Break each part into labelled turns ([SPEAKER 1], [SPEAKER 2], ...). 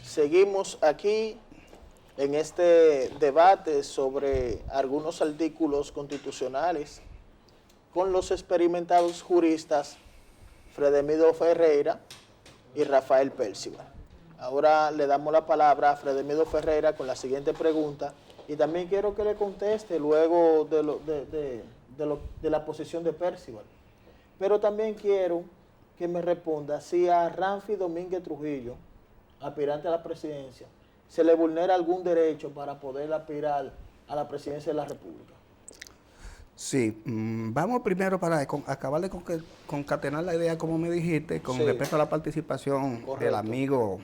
[SPEAKER 1] Seguimos aquí en este debate sobre algunos artículos constitucionales con los experimentados juristas Fredemido Ferreira y Rafael Percival. Ahora le damos la palabra a Fredemido Ferreira con la siguiente pregunta y también quiero que le conteste luego de la posición de Percival. Pero también quiero que me responda si a Ramfi Domínguez Trujillo, aspirante a la presidencia, se le vulnera algún derecho para poder aspirar a la presidencia de la República.
[SPEAKER 2] Sí, vamos primero para acabar de concatenar la idea, como me dijiste, con respecto a la participación del amigo,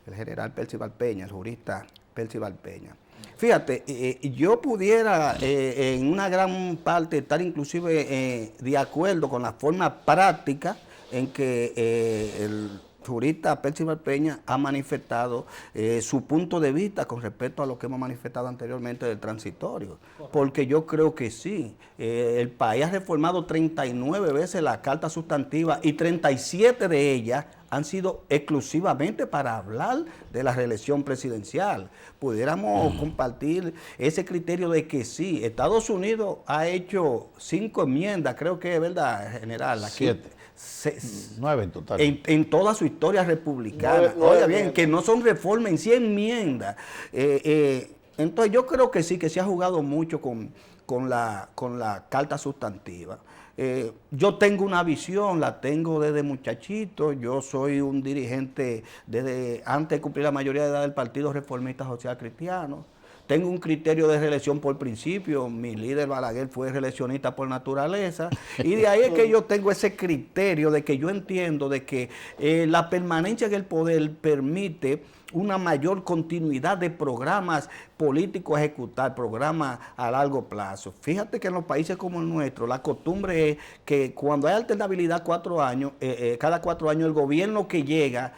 [SPEAKER 2] el general Percival Peña, el jurista Percival Peña. Fíjate, yo pudiera en una gran parte estar inclusive de acuerdo con la forma práctica en que el jurista Percival Peña ha manifestado su punto de vista con respecto a lo que hemos manifestado anteriormente del transitorio. Porque yo creo que sí, el país ha reformado 39 veces la Carta Sustantiva y 37 de ellas han sido exclusivamente para hablar de la reelección presidencial. Pudiéramos compartir ese criterio de que sí, Estados Unidos ha hecho 5 enmiendas, creo que es verdad, general.
[SPEAKER 3] 7. 9 en total.
[SPEAKER 2] En toda su historia republicana. Oiga bien, que no son reformas en 100 enmiendas. Entonces yo creo que sí, que se ha jugado mucho con la Carta Sustantiva. Yo tengo una visión, la tengo desde muchachito. Yo soy un dirigente desde antes de cumplir la mayoría de edad del Partido Reformista Social Cristiano. Tengo un criterio de reelección por principio. Mi líder Balaguer fue reeleccionista por naturaleza. Y de ahí es que yo tengo ese criterio de que yo entiendo de que la permanencia en el poder permite una mayor continuidad de programas políticos a ejecutar, programas a largo plazo. Fíjate que en los países como el nuestro, la costumbre es que cuando hay alternabilidad 4 años, cada 4 años el gobierno que llega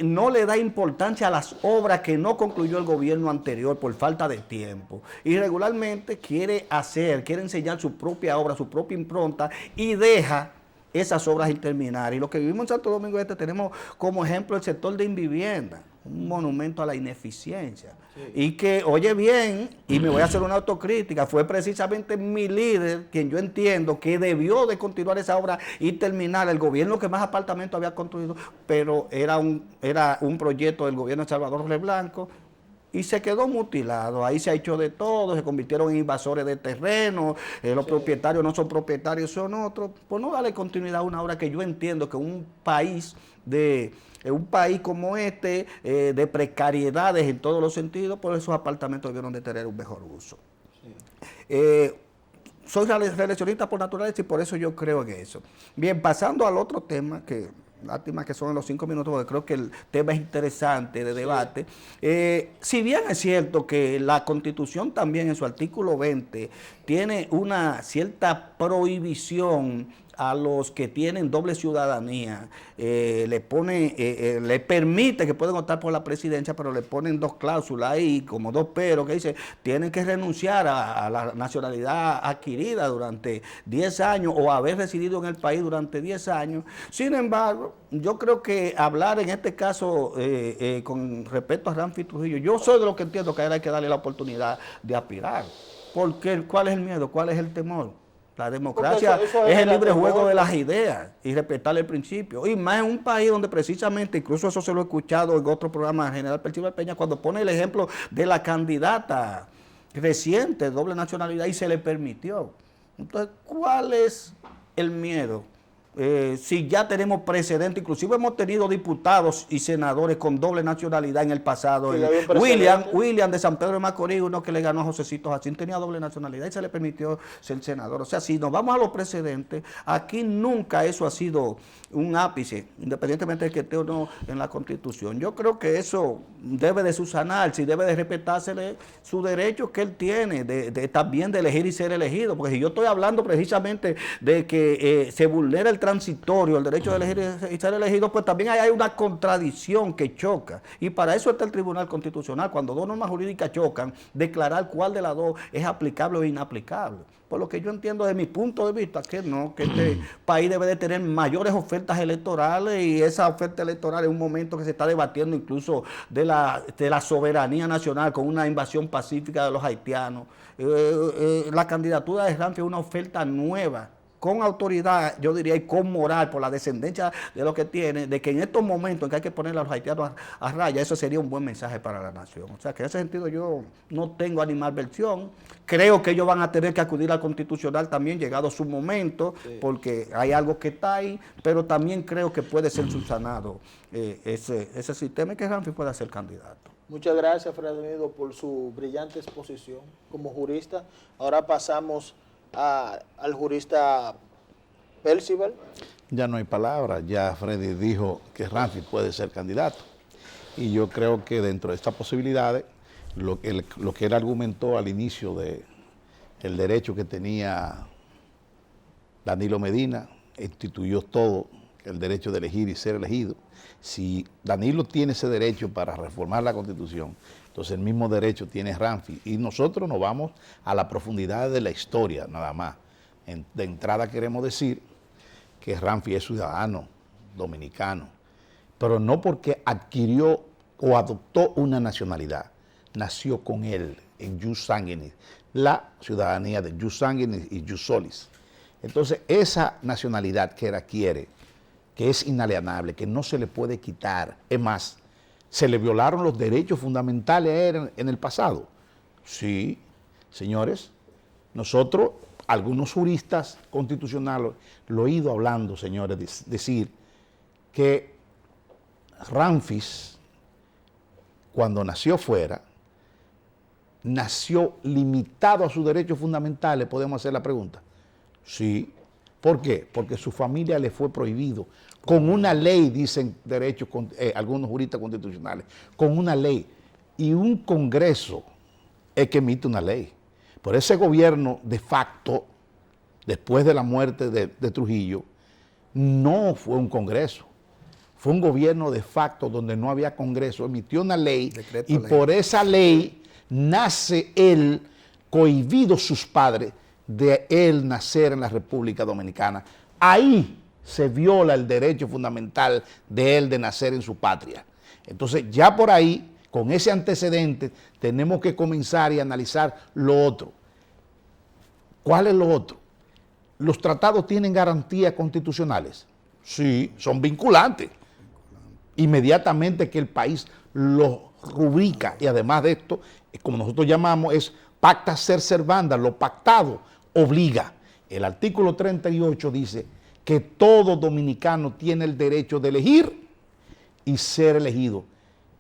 [SPEAKER 2] no le da importancia a las obras que no concluyó el gobierno anterior por falta de tiempo. Y regularmente quiere enseñar su propia obra, su propia impronta y deja esas obras sin terminar. Y lo que vivimos en Santo Domingo Este tenemos como ejemplo el sector de invivienda, un monumento a la ineficiencia. Sí. Y que, oye bien, y me voy a hacer una autocrítica, fue precisamente mi líder, quien yo entiendo que debió de continuar esa obra y terminar. El gobierno que más apartamentos había construido, pero era un proyecto del gobierno de Salvador Jorge Blanco, y se quedó mutilado. Ahí se ha hecho de todo, se convirtieron en invasores de terreno, los propietarios no son propietarios, son otros. Pues no darle continuidad a una obra que yo entiendo que un país como este, de precariedades en todos los sentidos, por esos apartamentos debieron de tener un mejor uso. Sí. Soy reeleccionista por naturaleza y por eso yo creo en eso. Bien, pasando al otro tema, que lástima que son en los 5 minutos, porque creo que el tema es interesante de debate. Si bien es cierto que la Constitución también en su artículo 20 tiene una cierta prohibición a los que tienen doble ciudadanía, le permite que pueden optar por la presidencia, pero le ponen 2 cláusulas ahí, como 2 peros, que dice, tienen que renunciar a la nacionalidad adquirida durante 10 años o haber residido en el país durante 10 años. Sin embargo, yo creo que hablar en este caso con respecto a Ramfi Trujillo, yo soy de los que entiendo que ahora hay que darle la oportunidad de aspirar. Porque, ¿cuál es el miedo? ¿Cuál es el temor? La democracia eso es el libre juego de las ideas y respetar el principio. Y más en un país donde precisamente, incluso eso se lo he escuchado en otro programa, general Percival Peña, cuando pone el ejemplo de la candidata reciente, doble nacionalidad, y se le permitió. Entonces, ¿cuál es el miedo si ya tenemos precedentes, inclusive hemos tenido diputados y senadores con doble nacionalidad en el pasado. William de San Pedro de Macorís, uno que le ganó a Josecito Jacín, tenía doble nacionalidad y se le permitió ser senador. O sea, si nos vamos a los precedentes, aquí nunca eso ha sido un ápice, independientemente de que esté o no en la Constitución. Yo creo que eso debe de subsanarse y debe de respetársele su derecho que él tiene de también de elegir y ser elegido, porque si yo estoy hablando precisamente de que se vulnera el transitorio, el derecho de elegir y ser elegido, pues también hay una contradicción que choca. Y para eso está el Tribunal Constitucional, cuando dos normas jurídicas chocan, declarar cuál de las dos es aplicable o inaplicable. Por lo que yo entiendo desde mi punto de vista que no, que este país debe de tener mayores ofertas electorales, y esa oferta electoral es un momento que se está debatiendo incluso de la soberanía nacional con una invasión pacífica de los haitianos. La candidatura de Ramfi es una oferta nueva, con autoridad, yo diría, y con moral, por la descendencia de lo que tiene, de que en estos momentos en que hay que poner a los haitianos a raya, eso sería un buen mensaje para la nación. O sea, que en ese sentido yo no tengo animadversión. Creo que ellos van a tener que acudir al Constitucional también, llegado su momento, sí, porque hay algo que está ahí, pero también creo que puede ser subsanado ese sistema y que Ramfi pueda ser candidato.
[SPEAKER 1] Muchas gracias, Fredemido, por su brillante exposición como jurista. Ahora pasamos al jurista Percival.
[SPEAKER 3] Ya no hay palabras, ya Freddy dijo que Ramfi puede ser candidato. Y yo creo que dentro de estas posibilidades, lo que él argumentó al inicio del derecho que tenía Danilo Medina, instituyó todo, el derecho de elegir y ser elegido. Si Danilo tiene ese derecho para reformar la Constitución, entonces el mismo derecho tiene Ramfi. Y nosotros nos vamos a la profundidad de la historia, nada más. De entrada queremos decir que Ramfi es ciudadano dominicano, pero no porque adquirió o adoptó una nacionalidad, nació con él en jus sanguinis, la ciudadanía de jus sanguinis y jus solis. Entonces esa nacionalidad que él adquiere, que es inalienable, que no se le puede quitar, es más, ¿se le violaron los derechos fundamentales a él en el pasado? Sí, señores. Nosotros, algunos juristas constitucionales, lo he ido hablando, señores, decir que Ramfis, cuando nació fuera, nació limitado a sus derechos fundamentales, podemos hacer la pregunta. Sí. ¿Por qué? Porque su familia le fue prohibido. Con una ley, dicen derechos, algunos juristas constitucionales, con una ley. Y un Congreso es que emite una ley. Por ese gobierno, de facto, después de la muerte de Trujillo, no fue un Congreso. Fue un gobierno de facto donde no había Congreso. Emitió una ley y por esa ley nace él, cohibido sus padres, de él nacer en la República Dominicana. Ahí se viola el derecho fundamental de él de nacer en su patria. Entonces ya por ahí, con ese antecedente, tenemos que comenzar y analizar lo otro. ¿Cuál es lo otro? ¿Los tratados tienen garantías constitucionales? Sí, son vinculantes. Inmediatamente que el país los rubrica, y además de esto, como nosotros llamamos, es pacta ser servanda, lo pactado obliga. El artículo 38 dice que todo dominicano tiene el derecho de elegir y ser elegido.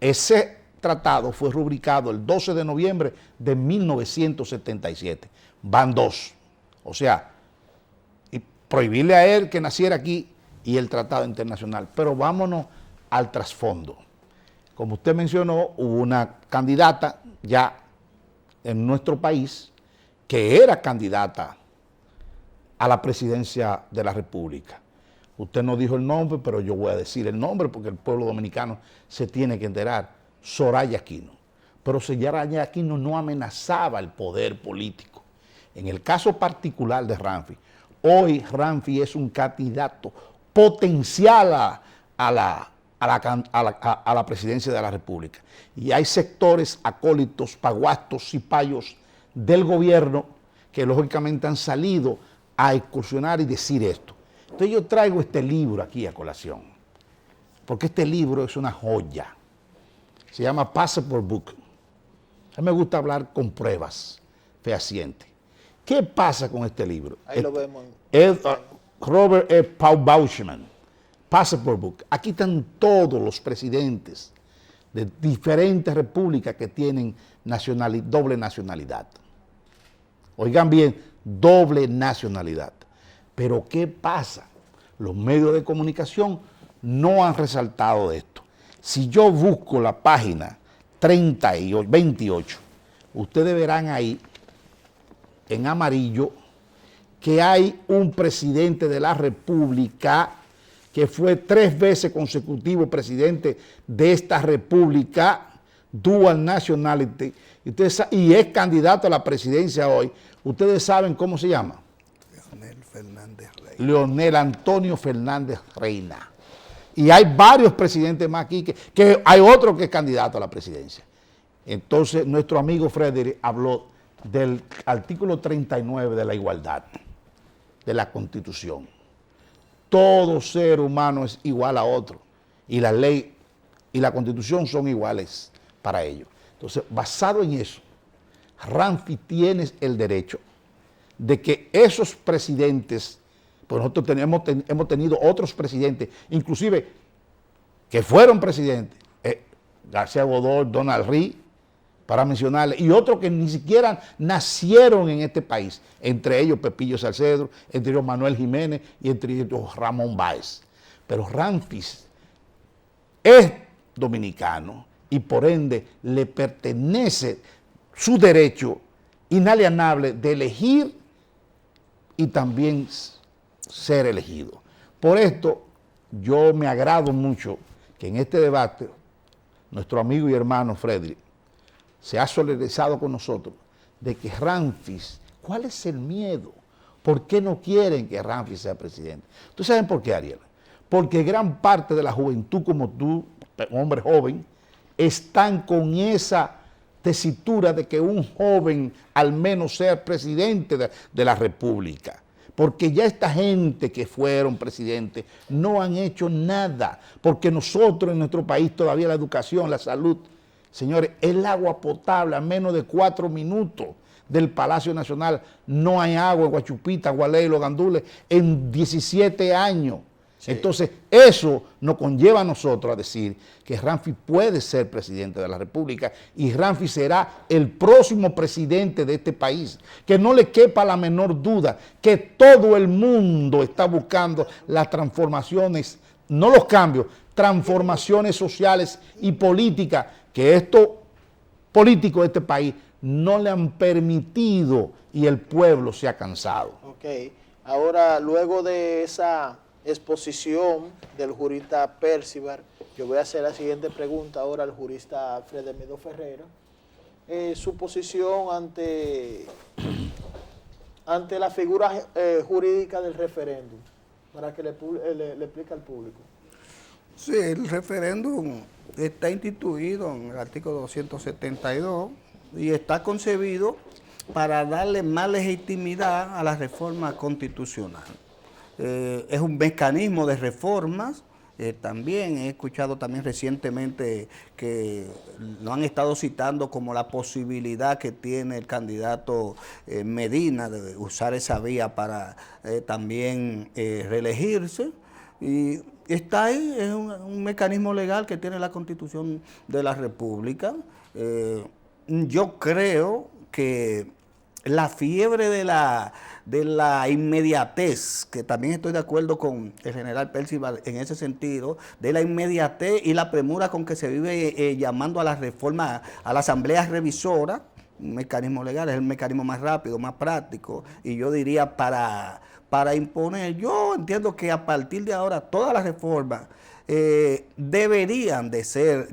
[SPEAKER 3] Ese tratado fue rubricado el 12 de noviembre de 1977. Van dos. O sea, y prohibirle a él que naciera aquí y el tratado internacional. Pero vámonos al trasfondo. Como usted mencionó, hubo una candidata ya en nuestro país que era candidata a la presidencia de la República. Usted no dijo el nombre, pero yo voy a decir el nombre porque el pueblo dominicano se tiene que enterar. Soraya Aquino. Pero Soraya Aquino no amenazaba el poder político. En el caso particular de Ramfi, hoy Ramfi es un candidato potencial a la presidencia de la República. Y hay sectores acólitos, paguastos y payos del gobierno que lógicamente han salido a excursionar y decir esto. Entonces yo traigo este libro aquí a colación, porque este libro es una joya. Se llama Passport Book. A mí me gusta hablar con pruebas fehacientes. ¿Qué pasa con este libro?
[SPEAKER 1] Ahí lo vemos.
[SPEAKER 3] Robert E. Paul Bauschman, Passport Book. Aquí están todos los presidentes de diferentes repúblicas que tienen doble nacionalidad. Oigan bien, doble nacionalidad. Pero ¿qué pasa? Los medios de comunicación no han resaltado de esto. Si yo busco la página 28, ustedes verán ahí, en amarillo, que hay un presidente de la República que fue 3 veces consecutivo presidente de esta República, dual nationality, y es candidato a la presidencia hoy. ¿Ustedes saben cómo se llama?
[SPEAKER 2] Leonel Fernández Reina.
[SPEAKER 3] Leonel Antonio Fernández Reina. Y hay varios presidentes más aquí, que hay otro que es candidato a la presidencia. Entonces, nuestro amigo Frederick habló del artículo 39 de la igualdad, de la Constitución. Todo ser humano es igual a otro, y la ley y la Constitución son iguales para ellos. Entonces, basado en eso, Ramfi tiene el derecho de que esos presidentes, pues nosotros hemos tenido otros presidentes, inclusive que fueron presidentes, García Godoy, Donald Rí, para mencionarle, y otros que ni siquiera nacieron en este país, entre ellos Pepillo Salcedo, entre ellos Manuel Jiménez y entre ellos Ramón Báez. Pero Ramfis es dominicano y por ende le pertenece su derecho inalienable de elegir y también ser elegido. Por esto yo me agrado mucho que en este debate nuestro amigo y hermano Frederick se ha solidarizado con nosotros de que Ramfis, ¿cuál es el miedo? ¿Por qué no quieren que Ramfis sea presidente? ¿Ustedes saben por qué, Ariel? Porque gran parte de la juventud como tú, hombre joven, están con esa tesitura de que un joven al menos sea presidente de la República. Porque ya esta gente que fueron presidentes no han hecho nada. Porque nosotros en nuestro país todavía la educación, la salud, señores, el agua potable a menos de 4 minutos del Palacio Nacional. No hay agua en Guachupita, Gualey, Los Gandules en 17 años. Sí. Entonces, eso nos conlleva a nosotros a decir que Ramfi puede ser presidente de la República y Ramfi será el próximo presidente de este país. Que no le quepa la menor duda que todo el mundo está buscando las transformaciones, no los cambios, transformaciones sociales y políticas que estos políticos de este país no le han permitido y el pueblo se ha cansado.
[SPEAKER 1] Ok, ahora luego de esa exposición del jurista Percival, yo voy a hacer la siguiente pregunta ahora al jurista Fredemido Ferreira. Su posición ante la figura jurídica del referéndum, para que le explique al público.
[SPEAKER 2] Sí, el referéndum está instituido en el artículo 272 y está concebido para darle más legitimidad a la reforma constitucional. Es un mecanismo de reformas. También he escuchado también recientemente que lo han estado citando como la posibilidad que tiene el candidato Medina de usar esa vía para también reelegirse. Y está ahí, es un mecanismo legal que tiene la Constitución de la República. Yo creo que la fiebre de la inmediatez, que también estoy de acuerdo con el general Percival en ese sentido, de la inmediatez y la premura con que se vive llamando a la reforma, a la asamblea revisora, un mecanismo legal, es el mecanismo más rápido, más práctico, y yo diría para imponer. Yo entiendo que a partir de ahora todas las reformas deberían de ser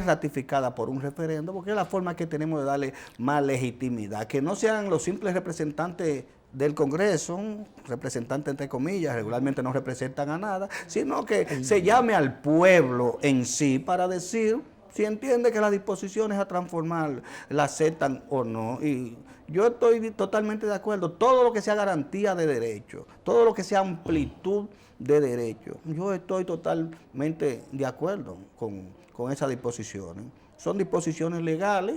[SPEAKER 2] ratificadas por un referendo, porque es la forma que tenemos de darle más legitimidad, que no sean los simples representantes del Congreso, representantes entre comillas, regularmente no representan a nada, sino que se llame al pueblo en sí para decir si entiende que las disposiciones a transformar la aceptan o no. Y yo estoy totalmente de acuerdo. Todo lo que sea garantía de derechos, todo lo que sea amplitud de derechos, yo estoy totalmente de acuerdo con esas disposiciones. Son disposiciones legales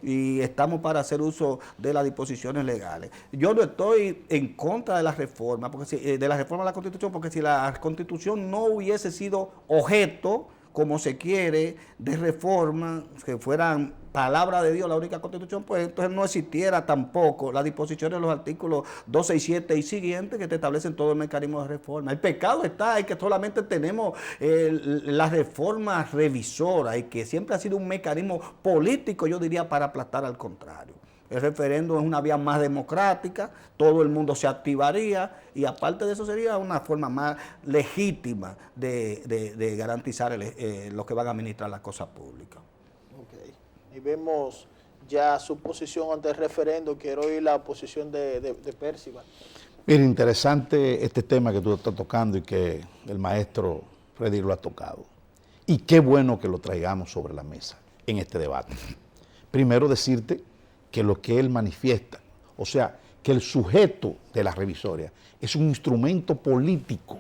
[SPEAKER 2] y estamos para hacer uso de las disposiciones legales. Yo no estoy en contra de la reforma, de la reforma de la Constitución, porque si la Constitución no hubiese sido objeto, como se quiere, de reforma, que fueran palabra de Dios la única Constitución, pues entonces no existiera tampoco las disposiciones de los artículos 267 y siguientes que te establecen todo el mecanismo de reforma. El pecado está en que solamente tenemos la reforma revisora y que siempre ha sido un mecanismo político, yo diría, para aplastar al contrario. El referéndum es una vía más democrática, todo el mundo se activaría y aparte de eso sería una forma más legítima de garantizar lo que van a administrar las cosas públicas.
[SPEAKER 1] Okay. Y vemos ya su posición ante el referendo. Quiero oír la posición de Percival.
[SPEAKER 3] Mira, interesante este tema que tú estás tocando y que el maestro Freddy lo ha tocado. Y qué bueno que lo traigamos sobre la mesa en este debate. Primero decirte que lo que él manifiesta, o sea, que el sujeto de la revisoria es un instrumento político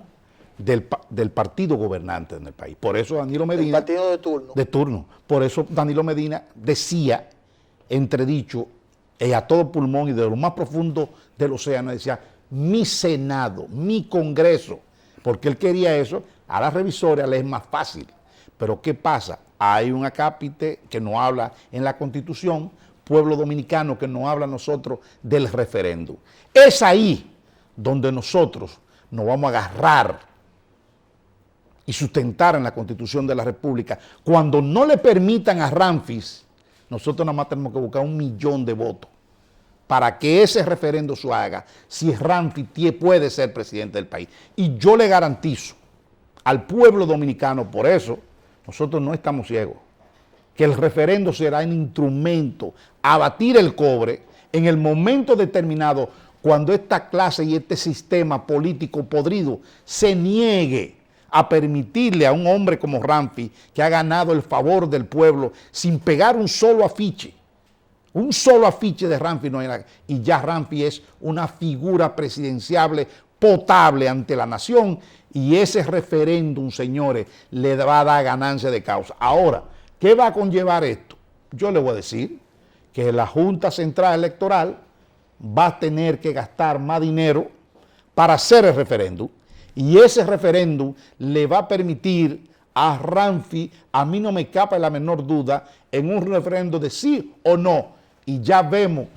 [SPEAKER 3] del partido gobernante en el país. Por eso Danilo Medina...
[SPEAKER 1] El partido de turno.
[SPEAKER 3] De turno. Por eso Danilo Medina decía, entredicho, a todo pulmón y de lo más profundo del océano, decía, mi Senado, mi Congreso, porque él quería eso. A la revisoria le es más fácil. Pero ¿qué pasa? Hay un acápite que no habla en la Constitución, pueblo dominicano que nos habla a nosotros del referéndum. Es ahí donde nosotros nos vamos a agarrar y sustentar en la Constitución de la República. Cuando no le permitan a Ramfis, nosotros nada más tenemos que buscar 1 millón de votos para que ese referéndum se haga, si Ramfis puede ser presidente del país. Y yo le garantizo al pueblo dominicano, por eso nosotros no estamos ciegos, que el referendo será un instrumento a batir el cobre en el momento determinado cuando esta clase y este sistema político podrido se niegue a permitirle a un hombre como Ramfis, que ha ganado el favor del pueblo sin pegar un solo afiche de Ramfis no hay nada, y ya Ramfis es una figura presidenciable potable ante la nación, y ese referéndum, señores, le va a dar ganancia de causa. Ahora, ¿qué va a conllevar esto? Yo le voy a decir que la Junta Central Electoral va a tener que gastar más dinero para hacer el referéndum, y ese referéndum le va a permitir a Ramfis, a mí no me capa la menor duda, en un referéndum de sí o no, y ya vemos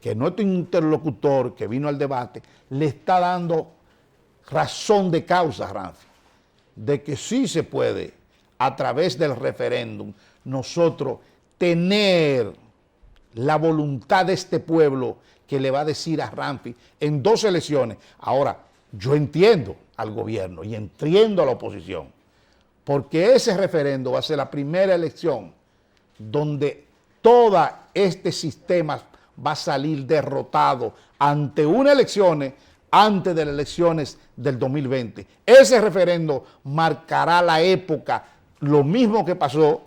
[SPEAKER 3] que nuestro interlocutor que vino al debate le está dando razón de causa a Ramfis, de que sí se puede, a través del referéndum, nosotros tener la voluntad de este pueblo que le va a decir a Ramfis en 2 elecciones. Ahora, yo entiendo al gobierno y entiendo a la oposición, porque ese referéndum va a ser la primera elección donde todo este sistema va a salir derrotado ante unas elecciones, antes de las elecciones del 2020. Ese referéndum marcará la época, lo mismo que pasó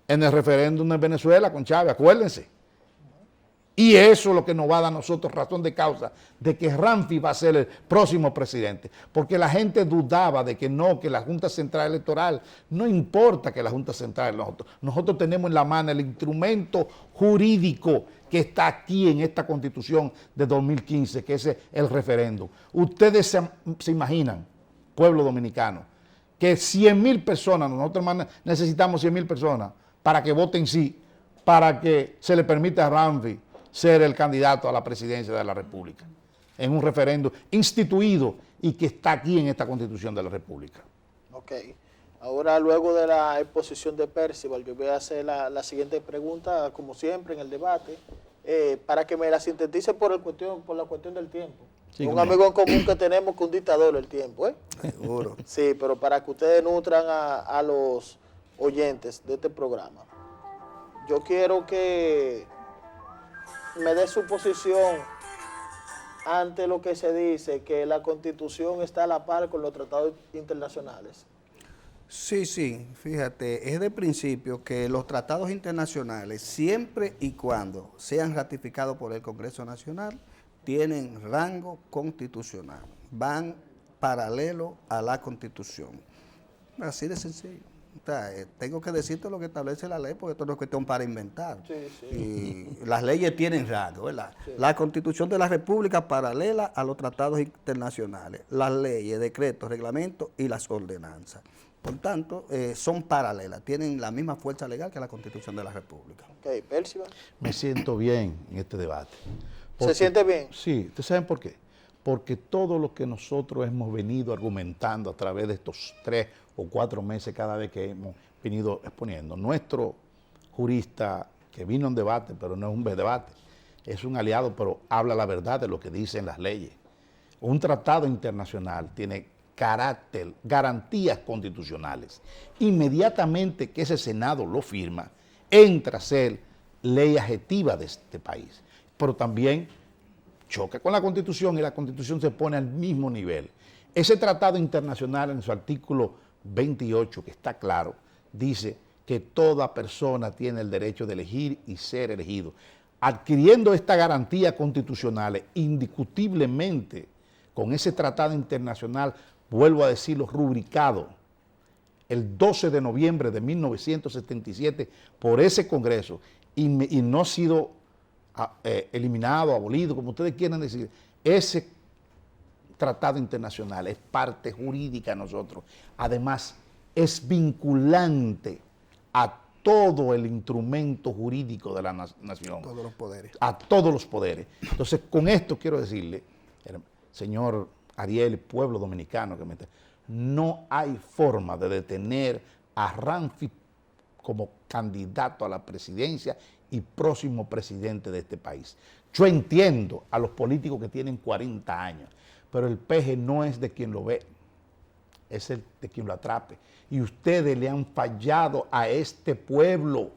[SPEAKER 3] en el referéndum de Venezuela con Chávez, acuérdense. Y eso es lo que nos va a dar a nosotros razón de causa de que Ramfis va a ser el próximo presidente. Porque la gente dudaba de que no, que la Junta Central Electoral, no importa que la Junta Central, nosotros tenemos en la mano el instrumento jurídico que está aquí en esta Constitución de 2015, que es el referéndum. Ustedes se imaginan, pueblo dominicano, que 100,000 personas, nosotros necesitamos 100,000 personas para que voten sí, para que se le permita a Ramfis ser el candidato a la presidencia de la República, en un referéndum instituido y que está aquí en esta Constitución de la República.
[SPEAKER 1] Ok. Ahora, luego de la exposición de Percival, yo voy a hacer la siguiente pregunta, como siempre en el debate, para que me la sintetice por la cuestión del tiempo. Sí, un amigo en común que tenemos con un dictador el tiempo, ¿eh?
[SPEAKER 2] Seguro.
[SPEAKER 1] Sí, pero para que ustedes nutran a los oyentes de este programa. Yo quiero que me dé su posición ante lo que se dice, que la Constitución está a la par con los tratados internacionales.
[SPEAKER 2] Sí, fíjate, es de principio que los tratados internacionales, siempre y cuando sean ratificados por el Congreso Nacional, tienen rango constitucional, van paralelo a la Constitución. Así de sencillo. O sea, tengo que decirte lo que establece la ley, porque esto no es cuestión para inventar.
[SPEAKER 1] Sí, sí.
[SPEAKER 2] Y las leyes tienen rango, ¿verdad? Sí. La Constitución de la República paralela a los tratados internacionales, las leyes, decretos, reglamentos y las ordenanzas. Por tanto, son paralelas, tienen la misma fuerza legal que la Constitución de la República.
[SPEAKER 1] Ok, Percival.
[SPEAKER 3] Me siento bien en este debate.
[SPEAKER 1] ¿Se siente bien?
[SPEAKER 3] Sí, ¿ustedes saben por qué? Porque todo lo que nosotros hemos venido argumentando a través de estos 3 o 4 meses cada vez que hemos venido exponiendo, nuestro jurista que vino en debate, pero no es un debate, es un aliado, pero habla la verdad de lo que dicen las leyes. Un tratado internacional tiene carácter, garantías constitucionales. Inmediatamente que ese Senado lo firma, entra a ser ley adjetiva de este país, pero también choca con la Constitución y la Constitución se pone al mismo nivel. Ese tratado internacional en su artículo 28, que está claro, dice que toda persona tiene el derecho de elegir y ser elegido. Adquiriendo esta garantía constitucional, indiscutiblemente, con ese tratado internacional, vuelvo a decirlo, rubricado el 12 de noviembre de 1977 por ese Congreso y no ha sido eliminado, abolido, como ustedes quieran decir, ese tratado internacional es parte jurídica de nosotros. Además, es vinculante a todo el instrumento jurídico de la nación.
[SPEAKER 2] Todos los poderes.
[SPEAKER 3] A todos los poderes. Entonces, con esto quiero decirle, señor Ariel, pueblo dominicano, no hay forma de detener a Ramfi como candidato a la presidencia y próximo presidente de este país. Yo entiendo a los políticos que tienen 40 años, pero el peje no es de quien lo ve, es el de quien lo atrape. Y ustedes le han fallado a este pueblo.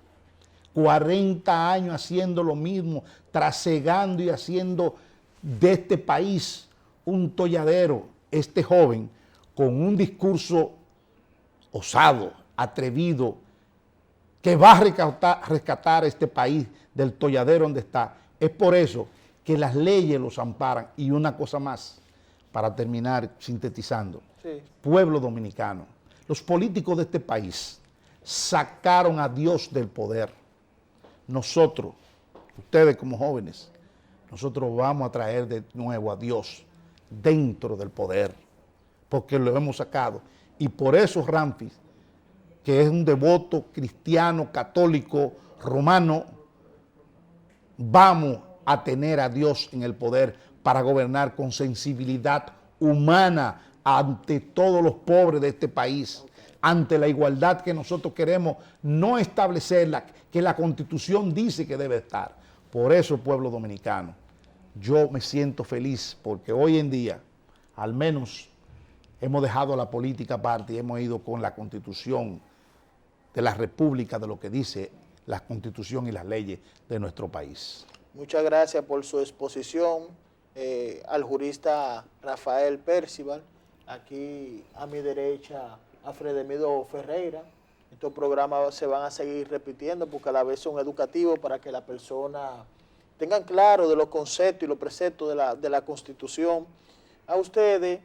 [SPEAKER 3] 40 años haciendo lo mismo, trasegando y haciendo de este país un tolladero. Este joven, con un discurso osado, atrevido, que va a rescatar este país del tolladero donde está. Es por eso que las leyes los amparan. Y una cosa más, para terminar sintetizando. Sí. Pueblo dominicano, los políticos de este país sacaron a Dios del poder. Nosotros, ustedes como jóvenes, nosotros vamos a traer de nuevo a Dios dentro del poder, porque lo hemos sacado. Y por eso Ramfi, que es un devoto cristiano, católico, romano, vamos a tener a Dios en el poder para gobernar con sensibilidad humana ante todos los pobres de este país, ante la igualdad que nosotros queremos no establecerla, que la Constitución dice que debe estar. Por eso, pueblo dominicano, yo me siento feliz porque hoy en día, al menos, hemos dejado la política aparte y hemos ido con la Constitución de la República, de lo que dice la Constitución y las leyes de nuestro país.
[SPEAKER 1] Muchas gracias por su exposición al jurista Rafael Percival. Aquí a mi derecha a Fredemido Ferreira. Estos programas se van a seguir repitiendo porque a la vez son educativos para que la persona tengan claro de los conceptos y los preceptos de la Constitución. A ustedes,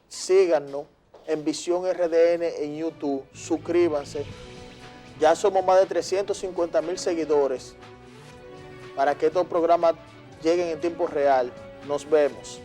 [SPEAKER 1] síganos en Visión RDN en YouTube, suscríbanse. Ya somos más de 350,000 seguidores para que estos programas lleguen en tiempo real. Nos vemos.